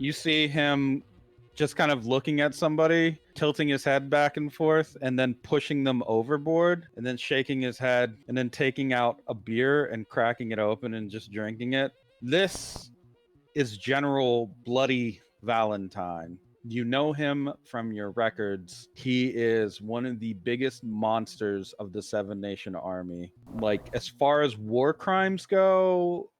You see him just kind of looking at somebody, tilting his head back and forth, and then pushing them overboard, and then shaking his head, and then taking out a beer and cracking it open and just drinking it. This is General Bloody Valentine. You know him from your records. He is one of the biggest monsters of the Seven Nation Army. Like, as far as war crimes go,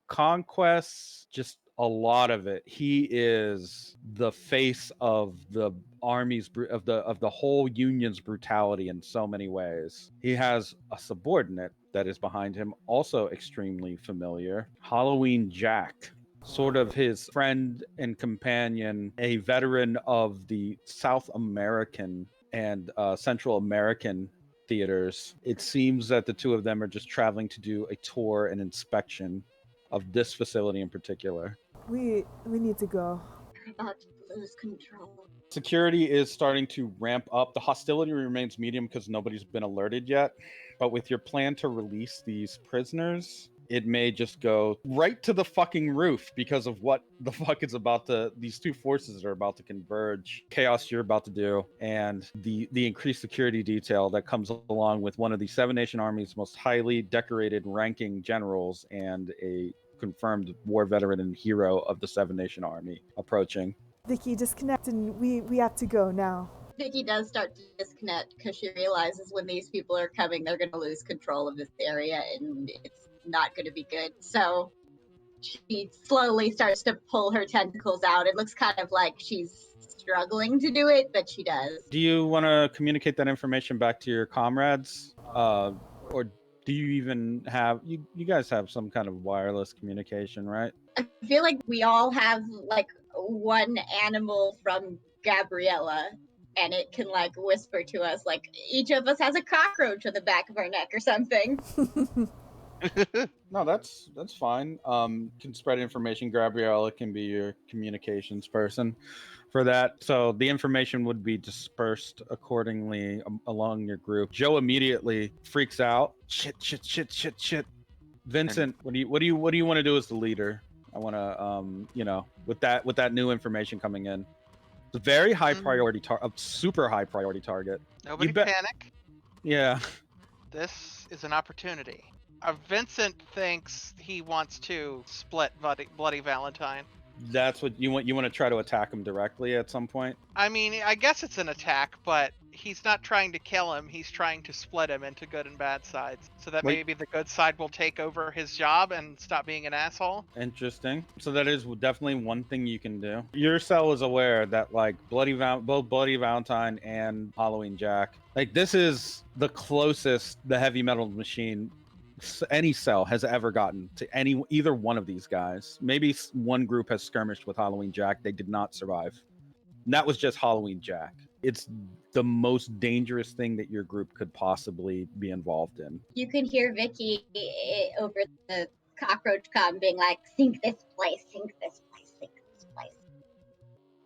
conquests, just a lot of it. He is the face of the army's of the whole union's brutality in so many ways. He has a subordinate that is behind him, also extremely familiar, Halloween Jack, sort of his friend and companion, a veteran of the South American and Central American theaters. It seems that the two of them are just traveling to do a tour and inspection of this facility in particular. We need to go. We're about to lose control. Security is starting to ramp up. The hostility remains medium because nobody's been alerted yet. But with your plan to release these prisoners, it may just go right to the fucking roof because of what the fuck is about to, these two forces are about to converge, chaos you're about to do, and the increased security detail that comes along with one of the Seven Nation Army's most highly decorated ranking generals and a confirmed war veteran and hero of the Seven Nation Army approaching. Vicky, disconnect and we have to go now. Vicky does start to disconnect because she realizes when these people are coming, they're going to lose control of this area and it's not going to be good. So she slowly starts to pull her tentacles out. It looks kind of like she's struggling to do it, but she does. Do you want to communicate that information back to your comrades? Or do you even have, you guys have some kind of wireless communication, right? I feel like we all have like one animal from Gabriella, and it can like whisper to us, like each of us has a cockroach on the back of our neck or something. No, that's fine. Can spread information. Gabriella can be your communications person for that. So the information would be dispersed accordingly along your group. Joe immediately freaks out. Shit. Vincent, what do you want to do as the leader? I want to with that new information coming in. It's a very high priority a super high priority target. Nobody panic. Yeah. This is an opportunity. Vincent thinks he wants to split Bloody Valentine. That's what you want. You want to try to attack him directly at some point? I mean, I guess it's an attack, but he's not trying to kill him. He's trying to split him into good and bad sides, so that maybe the good side will take over his job and stop being an asshole. Interesting. So that is definitely one thing you can do. Your cell is aware that like both Bloody Valentine and Halloween Jack, like this is the closest the heavy metal machine any cell has ever gotten to either one of these guys. Maybe one group has skirmished with Halloween Jack. They did not survive. And that was just Halloween Jack. It's the most dangerous thing that your group could possibly be involved in. You can hear Vicky over the cockroach comm being like, sink this place, sink this place, sink this place.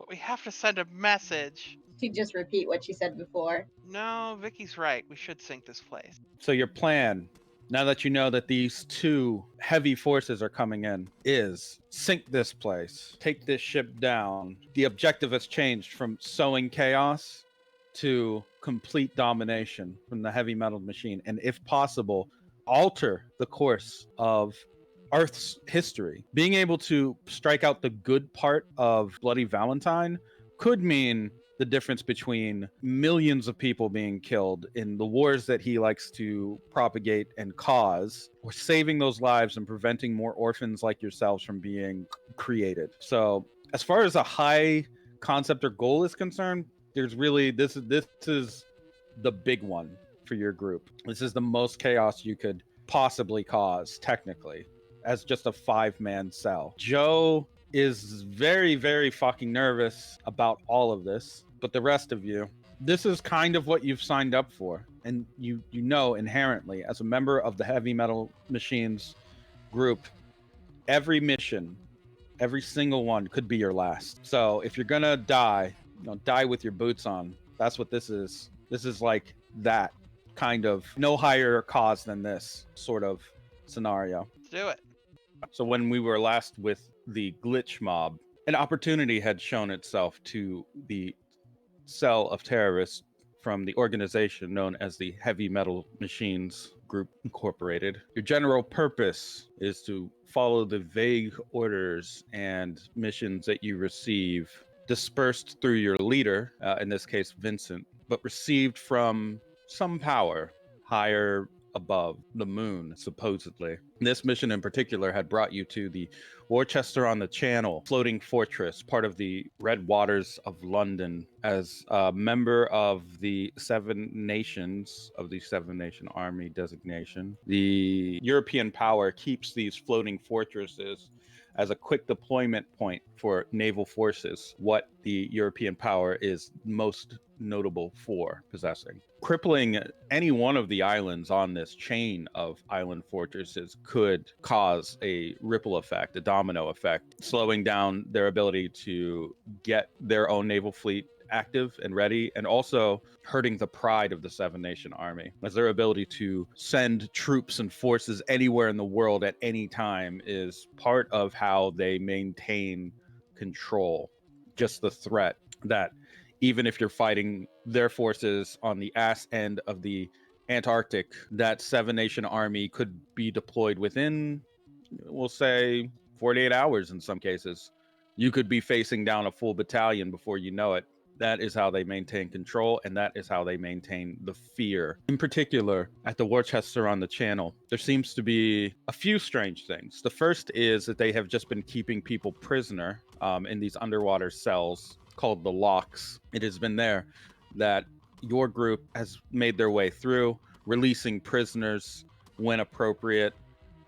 But we have to send a message. She just repeat what she said before. No, Vicky's right. We should sink this place. So your plan, now that you know that these two heavy forces are coming in, is sink this place, take this ship down. The objective has changed from sowing chaos to complete domination from the heavy metal machine. And if possible, alter the course of Earth's history. Being able to strike out the good part of Bloody Valentine could mean the difference between millions of people being killed in the wars that he likes to propagate and cause, or saving those lives and preventing more orphans like yourselves from being created. So as far as a high concept or goal is concerned, there's really, this is the big one for your group. This is the most chaos you could possibly cause, technically, as just a 5-man cell. Joe is very, very fucking nervous about all of this. But the rest of you, this is kind of what you've signed up for. And you know inherently, as a member of the Heavy Metal Machines group, every mission, every single one could be your last. So if you're gonna die, die with your boots on. That's what this is. This is like that kind of no higher cause than this sort of scenario. Let's do it. So when we were last with the glitch mob, an opportunity had shown itself to the cell of terrorists from the organization known as the Heavy Metal Machines Group Incorporated. Your general purpose is to follow the vague orders and missions that you receive, dispersed through your leader, in this case Vincent, but received from some power higher above the moon, supposedly. This mission in particular had brought you to the Worcester on the Channel floating fortress, part of the Red Waters of London. As a member of the Seven Nations, of the Seven Nation Army designation, the European power keeps these floating fortresses as a quick deployment point for naval forces, what the European power is most notable for possessing. Crippling any one of the islands on this chain of island fortresses could cause a ripple effect, a domino effect, slowing down their ability to get their own naval fleet active and ready, and also hurting the pride of the Seven Nation Army, as their ability to send troops and forces anywhere in the world at any time is part of how they maintain control. Just the threat that even if you're fighting their forces on the ass end of the Antarctic, that Seven Nation Army could be deployed within, we'll say, 48 hours in some cases. You could be facing down a full battalion before you know it. That is how they maintain control, and that is how they maintain the fear. In particular, at the Worcester on the Channel, there seems to be a few strange things. The first is that they have just been keeping people prisoner in these underwater cells called the locks. It has been there that your group has made their way through, releasing prisoners when appropriate,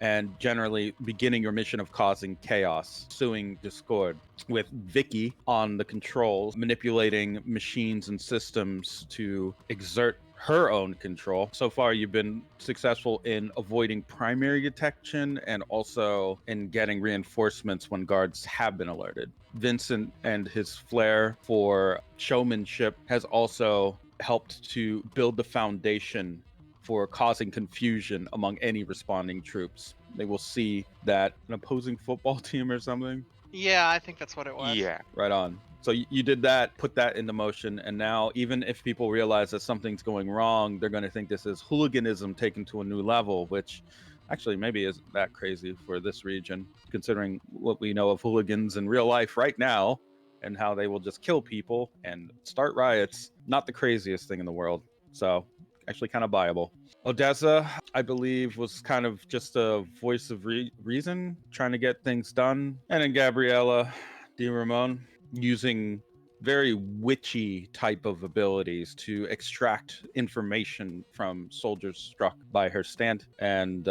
and generally beginning your mission of causing chaos, sowing discord, with Vicky on the controls, manipulating machines and systems to exert her own control. So far, you've been successful in avoiding primary detection and also in getting reinforcements when guards have been alerted. Vincent and his flair for showmanship has also helped to build the foundation for causing confusion among any responding troops. They will see that an opposing football team or something. Yeah, I think that's what it was. Yeah. Right on. So you did that, put that into motion, and now even if people realize that something's going wrong, they're going to think this is hooliganism taken to a new level, which actually maybe isn't that crazy for this region, considering what we know of hooligans in real life right now and how they will just kill people and start riots. Not the craziest thing in the world. So actually kind of viable. Odessa, I believe, was kind of just a voice of reason, trying to get things done. And then Gabriella Di Ramon, using very witchy type of abilities to extract information from soldiers struck by her stand and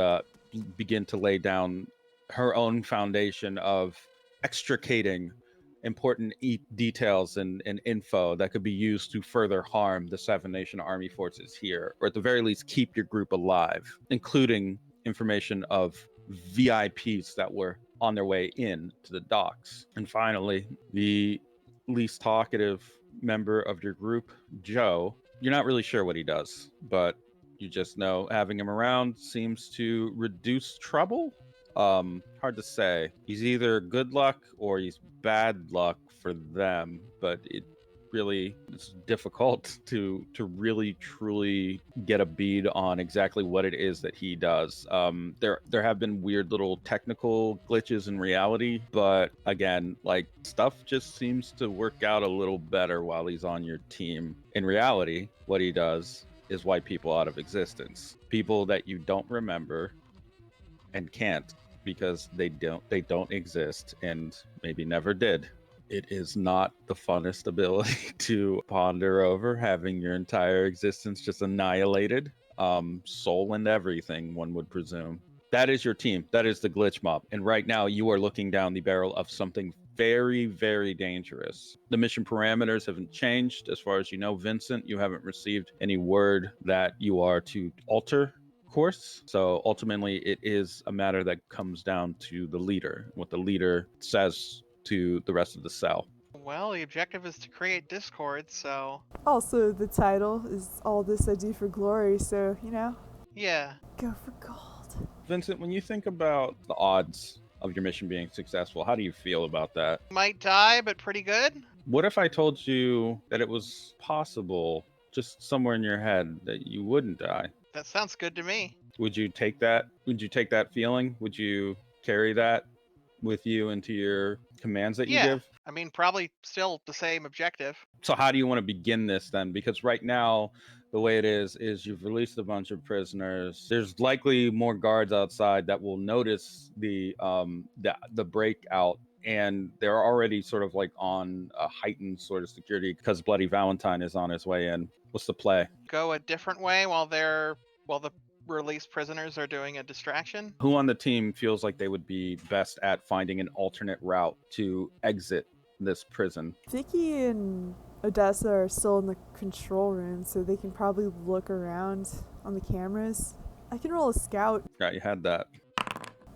begin to lay down her own foundation of extricating important details and info that could be used to further harm the Seven Nation Army forces here, or at the very least keep your group alive, including information of VIPs that were on their way in to the docks. And finally, the least talkative member of your group, Joe, you're not really sure what he does, but you just know having him around seems to reduce trouble. Hard to say. He's either good luck or he's bad luck for them, but it's difficult to really truly get a bead on exactly what it is that he does. There have been weird little technical glitches in reality, but again, like, stuff just seems to work out a little better while he's on your team. In reality, what he does is wipe people out of existence, people that you don't remember and can't, because they don't exist and maybe never did. It is not the funnest ability to ponder over, having your entire existence just annihilated, soul and everything, one would presume. That is your team. That is the glitch mob. And right now you are looking down the barrel of something very, very dangerous. The mission parameters haven't changed. As far as you know, Vincent, you haven't received any word that you are to alter course. So ultimately, it is a matter that comes down to the leader, what the leader says to the rest of the cell. Well, the objective is to create discord, so Also, the title is All This I Do for Glory, so, yeah. go for gold. Vincent, when you think about the odds of your mission being successful. How do you feel about that? Might die, but pretty good. What if I told you that it was possible, just somewhere in your head, that you wouldn't die? That sounds good to me. Would you take that? Would you take that feeling? Would you carry that with you into your commands that you Yeah. give? I mean, probably still the same objective. So how do you want to begin this then? Because right now, the way it is you've released a bunch of prisoners. There's likely more guards outside that will notice the breakout, and they're already sort of like on a heightened sort of security because Bloody Valentine is on his way in. What's the play? Go a different way while the released prisoners are doing a distraction. Who on the team feels like they would be best at finding an alternate route to exit this prison? Vicky and Odessa are still in the control room, so they can probably look around on the cameras. I can roll a scout. Yeah, you had that.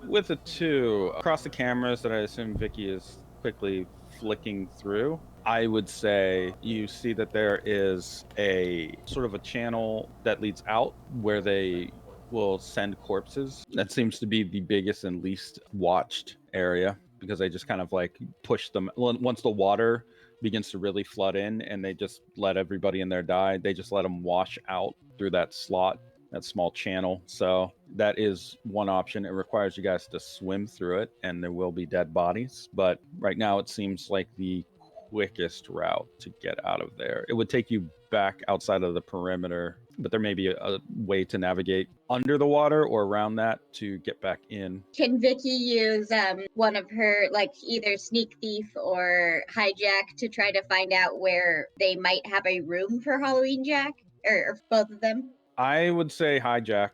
With a 2, across the cameras that I assume Vicky is quickly flicking through, I would say you see that there is a sort of a channel that leads out where they will send corpses. That seems to be the biggest and least watched area because they just kind of like push them. Once the water begins to really flood in and they just let everybody in there die, they just let them wash out through that slot, that small channel. So that is one option. It requires you guys to swim through it, and there will be dead bodies. But right now, it seems like the quickest route to get out of there. It would take you back outside of the perimeter, but there may be a way to navigate under the water or around that to get back in. Can Vicky use one of her, like, either sneak thief or hijack to try to find out where they might have a room for Halloween Jack? Or both of them? I would say hijack.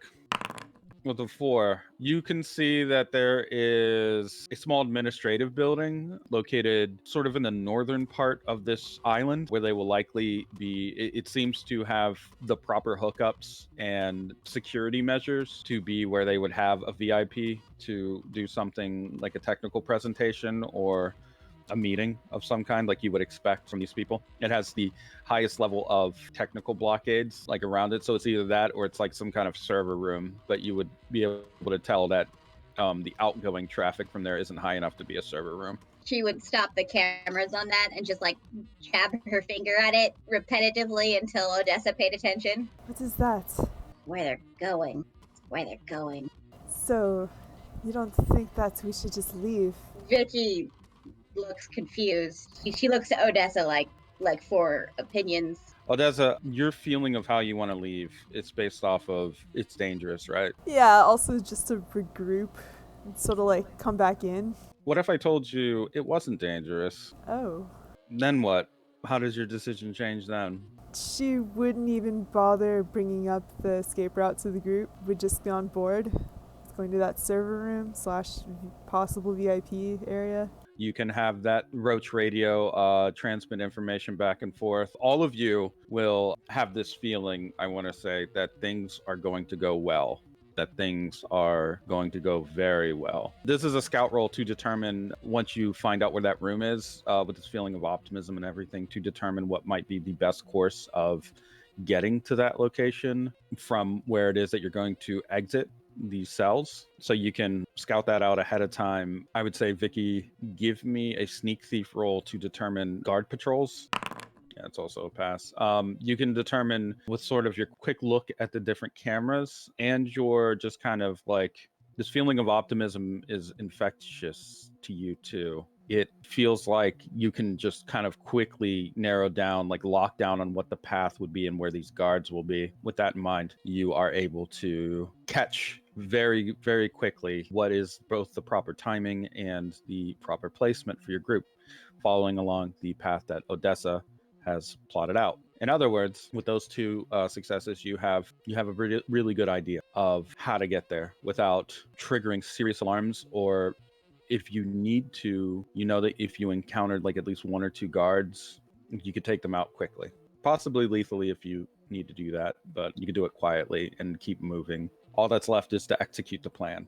With the 4, you can see that there is a small administrative building located sort of in the northern part of this island where they will likely be. It seems to have the proper hookups and security measures to be where they would have a VIP to do something like a technical presentation or a meeting of some kind like you would expect from these people. It has the highest level of technical blockades like around it, so it's either that or it's like some kind of server room, but you would be able to tell that the outgoing traffic from there isn't high enough to be a server room. She would stop the cameras on that and just like jab her finger at it repetitively until Odessa paid attention. What is that? Where they're going. Where they're going. So, you don't think that we should just leave? Vicky looks confused. She looks at Odessa like for opinions. Odessa, your feeling of how you want to leave, it's based off of it's dangerous, right? Yeah, also just to regroup and sort of like come back in. What if I told you it wasn't dangerous? Oh. Then what? How does your decision change then? She wouldn't even bother bringing up the escape route to the group, would just be on board, going to that server room / possible VIP area. You can have that roach radio transmit information back and forth. All of you will have this feeling, I want to say, that things are going to go well, that things are going to go very well. This is a scout roll to determine, once you find out where that room is, with this feeling of optimism and everything, to determine what might be the best course of getting to that location from where it is that you're going to exit these cells. So you can scout that out ahead of time. I would say, Vicky, give me a sneak thief roll to determine guard patrols. Yeah, it's also a pass. You can determine with sort of your quick look at the different cameras and your just kind of like this feeling of optimism is infectious to you too. It feels like you can just kind of quickly narrow down, like lock down on what the path would be and where these guards will be. With that in mind, you are able to catch very, very quickly what is both the proper timing and the proper placement for your group, following along the path that Odessa has plotted out. In other words, with those 2 successes, you have a really good idea of how to get there without triggering serious alarms, or if you need to, you know that if you encountered like at least 1 or 2 guards, you could take them out quickly, possibly lethally if you need to do that, but you could do it quietly and keep moving. All that's left is to execute the plan.